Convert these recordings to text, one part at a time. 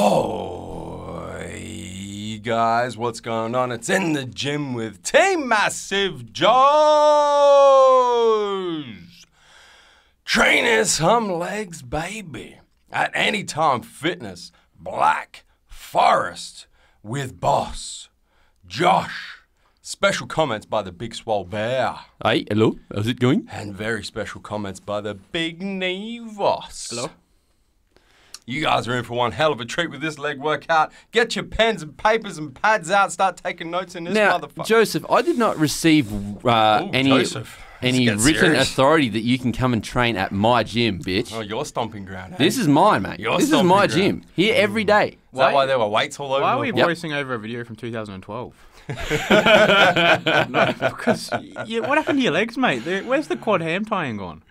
Oh, hey guys, what's going on? It's In the Gym with Team MassiveJoes. Training some legs, baby. At Anytime Fitness, Blackforest with boss Josh. Special comments by the Big Swole Bear. Hey, hello, how's it going? And very special comments by the Big Nevos. Hello. You guys are in for one hell of a treat with this leg workout. Get your pens and papers and pads out. Start taking notes in this motherfucker. Joseph, I did not receive any written authority that you can come and train at my gym, bitch. Oh, your stomping ground. This is mine, mate. This is my gym. Here every day. Is that why there were weights all over? Why are we voicing over a video from 2012? No, because what happened to your legs, mate? Where's the quad ham tying gone?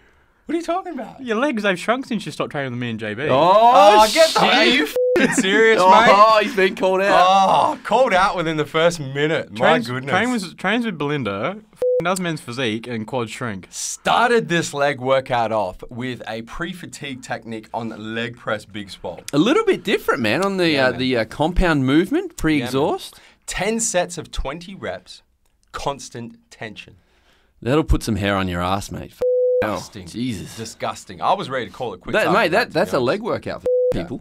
What are you talking about? Your legs, they've shrunk since you stopped training with me and JB. Oh get the... Are you f***ing serious, mate? Oh, he's been called out. Oh, called out within the first minute. My goodness. Trains with Belinda, does men's physique, and quad shrink. Started this leg workout off with a pre-fatigue technique on leg press big swole. A little bit different, man, on the compound movement, pre-exhaust. 10 sets of 20 reps, constant tension. That'll put some hair on your ass, mate. Disgusting. Jesus. Disgusting. I was ready to call it quits. Mate, that's a leg workout for people.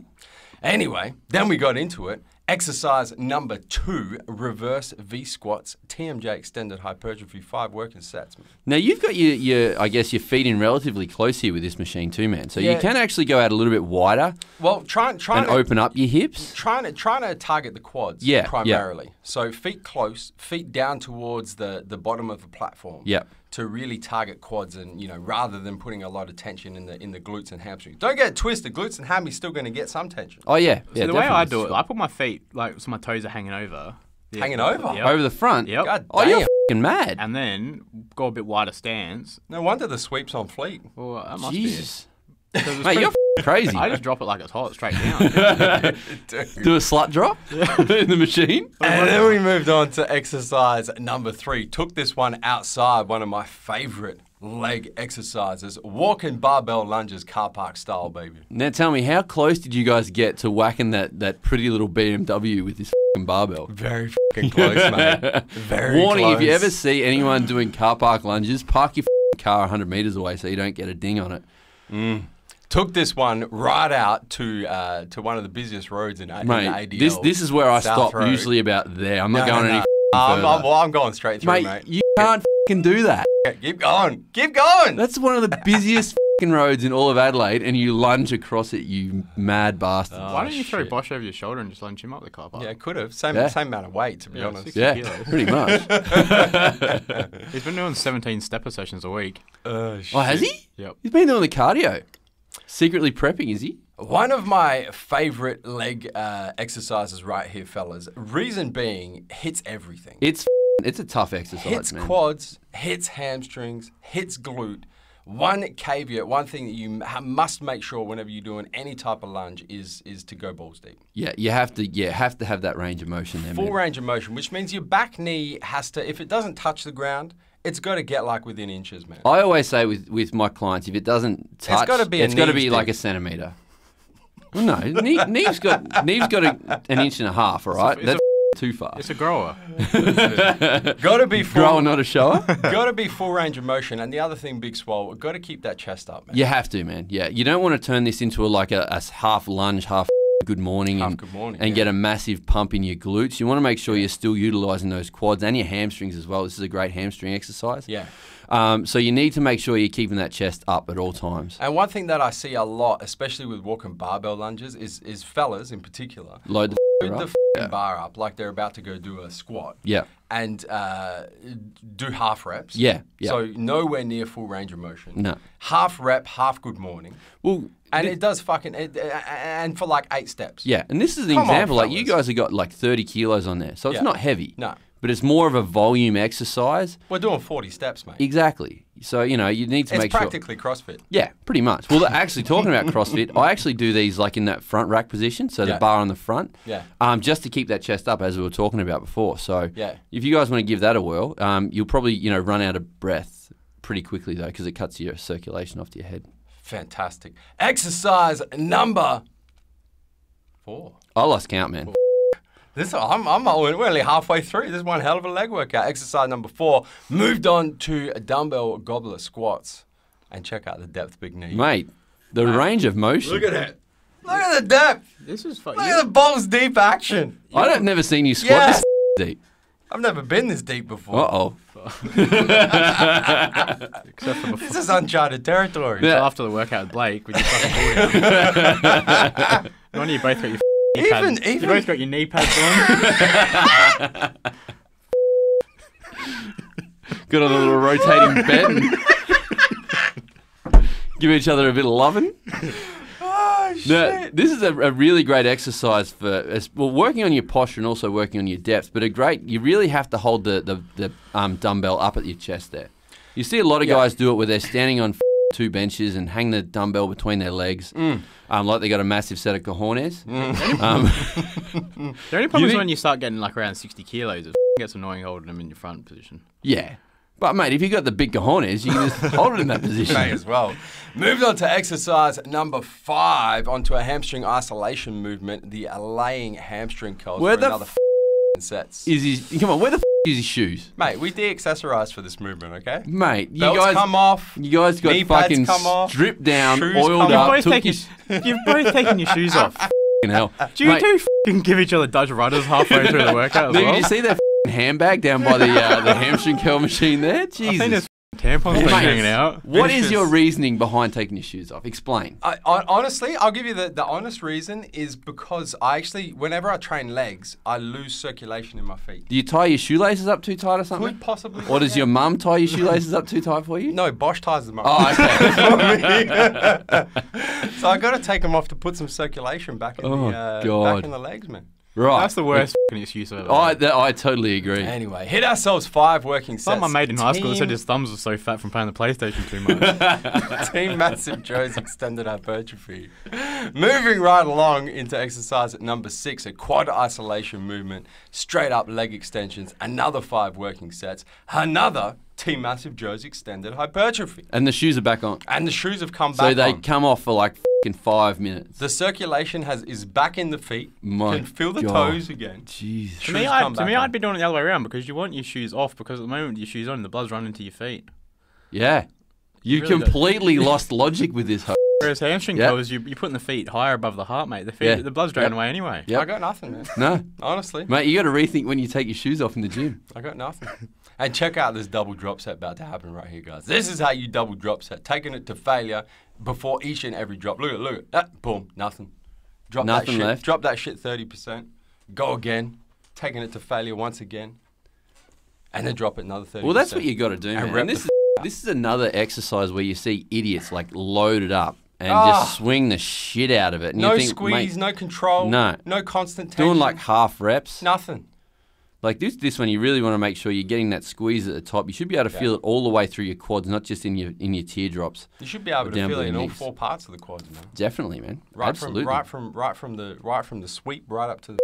Anyway, then we got into it. Exercise number 2, reverse V squats, TMJ extended hypertrophy, 5 working sets. Man. Now you've got your I guess your feet in relatively close here with this machine too, man. So you can actually go out a little bit wider. Well, trying to open up your hips. Trying to target the quads. Primarily. Yeah. So feet close, feet down towards the bottom of the platform. Yeah. To really target quads, and rather than putting a lot of tension in the glutes and hamstrings. Don't get it twisted. Glutes and hammies still going to get some tension. Oh yeah. So the way I do it, I put my feet so my toes are hanging over. Hanging over? Yep. Over the front? Yep. God oh, damn. you're f***ing mad. And then go a bit wider stance. No wonder the sweep's on fleek. Well, that must Jesus. Be Mate, you're crazy. I just drop it like it's hot, straight down. Do a slut drop in the machine. And then we moved on to exercise number 3. Took this one outside, one of my favorite leg exercises. Walking barbell lunges, car park style, baby. Now tell me, how close did you guys get to whacking that pretty little BMW with this f***ing barbell? Very f***ing close, mate. Very Warning, close. if you ever see anyone doing car park lunges, park your f***ing car 100 meters away so you don't get a ding on it. Took this one right out to one of the busiest roads in the ADL. This is where I South stop, Road. usually about there. I'm not going any further. I'm going straight through, mate. You can't f***ing do that. Keep going. Keep going. That's one of the busiest f***ing roads in all of Adelaide, and you lunge across it, you mad bastard. Why don't you throw Bosch over your shoulder and just lunge him up the car park? Yeah, could have. Same amount of weight, to be honest. Yeah, pretty much. He's been doing 17 stepper sessions a week. Oh, has he? Yep. He's been doing the cardio. Secretly prepping, is he? One of my favorite leg exercises right here, fellas. Reason being, hits everything. It's a tough exercise, hits man. Quads, hits hamstrings, hits glute. One caveat, one thing that you must make sure whenever you're doing any type of lunge is to go balls deep. Yeah, you have to have that range of motion there, Full range of motion, which means your back knee has to, if it doesn't touch the ground, it's got to get like within inches, man. I always say with my clients, if it doesn't touch, it's got to be like a centimetre. Well, no, Neve's got an inch and a half, all right? That's too far. It's a grower. Got to be full. Grower, not a shower. Got to be full range of motion. And the other thing, Big Swole, got to keep that chest up, man. You have to, man. Yeah, you don't want to turn this into a half lunge, half good morning, and get a massive pump in your glutes. You want to make sure you're still utilizing those quads and your hamstrings as well. This is a great hamstring exercise. Yeah. So you need to make sure you're keeping that chest up at all times. And one thing that I see a lot, especially with walking barbell lunges, is fellas in particular Load the bar up like they're about to go do a squat. Yeah. And do half reps. Yeah. So nowhere near full range of motion. No. Half rep, half good morning. Well, and it does and for like 8 steps. Yeah, and this is an example. Like you guys have got like 30 kilos on there, so it's not heavy. No. But it's more of a volume exercise. We're doing 40 steps, mate. Exactly. So, you need to make sure. It's practically CrossFit. Yeah, pretty much. Well, actually, talking about CrossFit, I actually do these like in that front rack position, so the bar on the front, just to keep that chest up, as we were talking about before. So, if you guys want to give that a whirl, you'll probably, run out of breath pretty quickly, though, because it cuts your circulation off to your head. Fantastic. Exercise number 4? I lost count, man. We're only halfway through. This is one hell of a leg workout. Exercise number 4. Moved on to dumbbell goblet squats. And check out the depth, big knee. Mate, the range of motion. Look at it. Look at the depth. This is Look at the balls deep action. I've never seen you squat this deep. I've never been this deep before. Uh-oh. Except for before. This is uncharted territory. So after the workout with Blake, with your fucking ball down. One of you both got your knee pads. You both got your knee pads on. Got on a little rotating bed and give each other a bit of loving. Oh, shit. Now, this is a really great exercise for working on your posture and also working on your depth. But you really have to hold the dumbbell up at your chest there. You see a lot of guys do it where they're standing on 2 benches and hang the dumbbell between their legs, like they got a massive set of cojones. The only problem is when you start getting like around 60 kilos, it gets annoying holding them in your front position. Yeah. But, mate, if you got the big cojones, you can just hold it in that position. May as well. Moved on to exercise number 5, onto a hamstring isolation movement, the laying hamstring curls for another sets. Come on, where the is his shoes? Mate, we de-accessorized for this movement, okay? Mate, you Belts guys come off. You guys got fucking stripped down, oiled up. You've both taken your shoes off. Hell. Do you two fucking give each other Dutch rudders halfway through the workout as well? Did you see that handbag down by the hamstring curl machine there? Jesus. I think there's tampons hanging out. What is your reasoning behind taking your shoes off? Explain. Honestly, I'll give you the honest reason is because whenever I train legs, I lose circulation in my feet. Do you tie your shoelaces up too tight or something? Could possibly. Or does your mum tie your shoelaces up too tight for you? No, Bosch ties them up. Oh, okay. So I got to take them off to put some circulation back in the legs, man. Right. That's the worst excuse I've ever heard. I totally agree. Anyway, hit ourselves 5 working sets. Like my mate in high school said his thumbs were so fat from playing the PlayStation too much. Team MassiveJoes extended hypertrophy. Moving right along into exercise at number 6, a quad isolation movement, straight up leg extensions, another 5 working sets, another Team MassiveJoes extended hypertrophy. And the shoes are back on. And the shoes have come back on. So they on. Come off for like in 5 minutes. The circulation is back in the feet. Can feel the toes again. Jeez. To me, I'd be doing it the other way around because you want your shoes off because at the moment your shoes on, the blood's running to your feet. Yeah. You really completely lost logic with this. Whereas hamstring curls, you're putting the feet higher above the heart, mate. The blood's draining away anyway. I got nothing, man. No. Honestly. Mate, you got to rethink when you take your shoes off in the gym. I got nothing. And check out this double drop set about to happen right here, guys. This is how you double drop set. Taking it to failure before each and every drop. Look at that. Boom. Nothing. Drop nothing that shit. left. Drop that shit 30%. Go again. Taking it to failure once again. And then drop it another 30%. Well, that's what you got to do, man. This is another exercise where you see idiots like loaded up and just swing the shit out of it. And no you think, squeeze, no control. No constant tension. Doing like half reps. Nothing. Like this one, you really want to make sure you're getting that squeeze at the top. You should be able to feel it all the way through your quads, not just in your teardrops. You should be able to feel it in all 4 parts of the quads, man. Definitely, man. Absolutely. From the sweep right up to the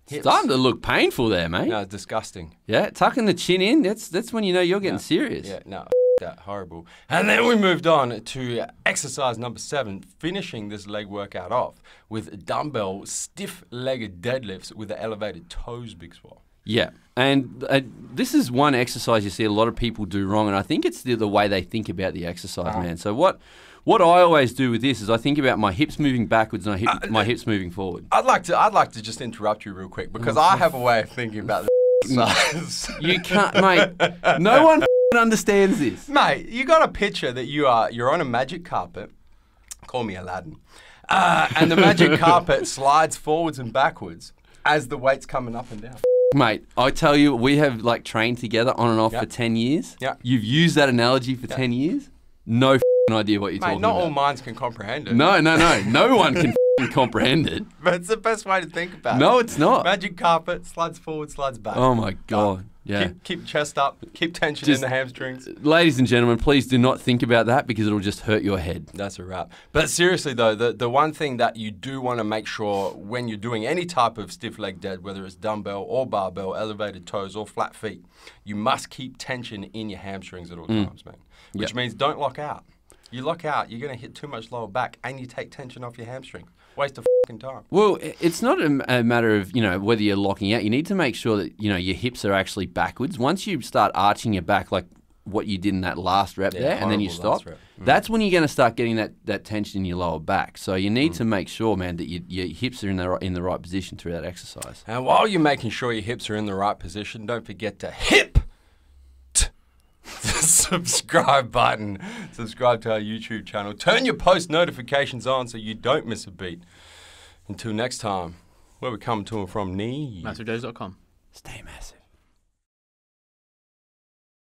hips. Starting to look painful there, mate. No, disgusting. Yeah, tucking the chin in. That's when you know you're getting serious. Yeah, no. That horrible. And then we moved on to exercise number 7, finishing this leg workout off with dumbbell stiff-legged deadlifts with the elevated toes big swell. Yeah, and this is one exercise you see a lot of people do wrong, and I think it's the way they think about the exercise, man. So what I always do with this is I think about my hips moving backwards and my hips moving forward. I'd like to just interrupt you real quick because I have a way of thinking about the exercise. You can't, mate. No one understands this, mate. You got a picture that you're on a magic carpet. Call me Aladdin, and the magic carpet slides forwards and backwards as the weight's coming up and down. Mate, I tell you, we have like trained together on and off for 10 years. Yeah, you've used that analogy for 10 years. No idea what you're talking about. Not all minds can comprehend it. No. No one can comprehend it. But it's the best way to think about it. No, it's not. Magic carpet, slides forward, slides back. Oh my God. Yeah. Keep chest up, keep tension in the hamstrings. Ladies and gentlemen, please do not think about that because it'll just hurt your head. That's a wrap. But seriously though, the one thing that you do want to make sure when you're doing any type of stiff leg dead, whether it's dumbbell or barbell, elevated toes or flat feet, you must keep tension in your hamstrings at all times, man. Which means don't lock out. You lock out, you're going to hit too much lower back and you take tension off your hamstring. Waste of fucking time. Well, it's not a matter of, whether you're locking out. You need to make sure that, your hips are actually backwards. Once you start arching your back like what you did in that last rep there, and then you stop, that's when you're going to start getting that tension in your lower back. So you need to make sure, man, that your hips are in the right position through that exercise. And while you're making sure your hips are in the right position, don't forget to hip the subscribe button. Subscribe to our YouTube channel. Turn your post notifications on so you don't miss a beat. Until next time, where we come to and from, MassiveJoes.com. Stay massive.